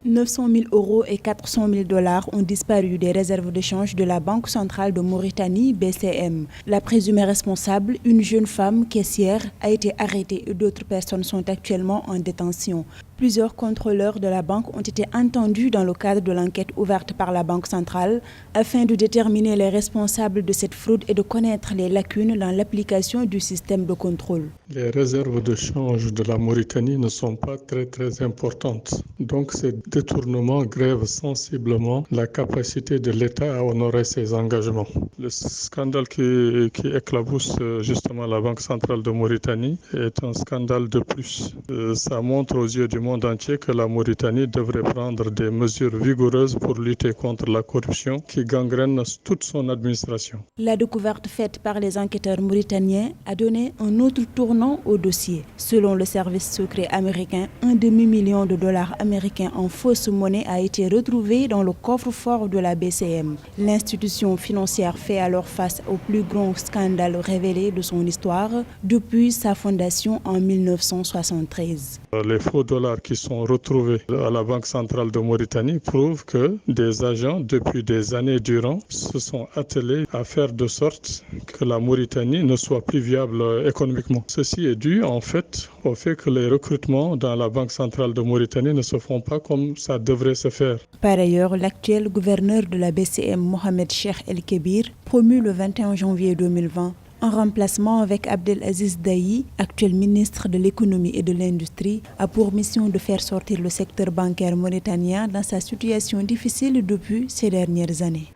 900 000 € et 400 000 $ ont disparu des réserves de change de la Banque centrale de Mauritanie, BCM. La présumée responsable, une jeune femme caissière, a été arrêtée et d'autres personnes sont actuellement en détention. Plusieurs contrôleurs de la banque ont été entendus dans le cadre de l'enquête ouverte par la Banque centrale afin de déterminer les responsables de cette fraude et de connaître les lacunes dans l'application du système de contrôle. Les réserves de change de la Mauritanie ne sont pas très importantes. Donc ces détournements grèvent sensiblement la capacité de l'État à honorer ses engagements. Le scandale qui éclabousse justement la Banque centrale de Mauritanie est un scandale de plus. Ça montre aux yeux du monde entier que la Mauritanie devrait prendre des mesures vigoureuses pour lutter contre la corruption qui gangrène toute son administration. La découverte faite par les enquêteurs mauritaniens a donné un autre tournant au dossier. Selon le service secret américain, $1,5 million américains en fausse monnaie a été retrouvé dans le coffre-fort de la BCM. L'institution financière fait alors face au plus grand scandale révélé de son histoire depuis sa fondation en 1973. Les faux dollars qui sont retrouvés à la Banque centrale de Mauritanie prouvent que des agents, depuis des années durant, se sont attelés à faire de sorte que la Mauritanie ne soit plus viable économiquement. Ceci est dû en fait au fait que les recrutements dans la Banque centrale de Mauritanie ne se font pas comme ça devrait se faire. Par ailleurs, l'actuel gouverneur de la BCM, Mohamed Cheikh El Kébir, promu le 21 janvier 2020, en remplacement avec Abdelaziz Daï, actuel ministre de l'économie et de l'industrie, a pour mission de faire sortir le secteur bancaire mauritanien dans sa situation difficile depuis ces dernières années.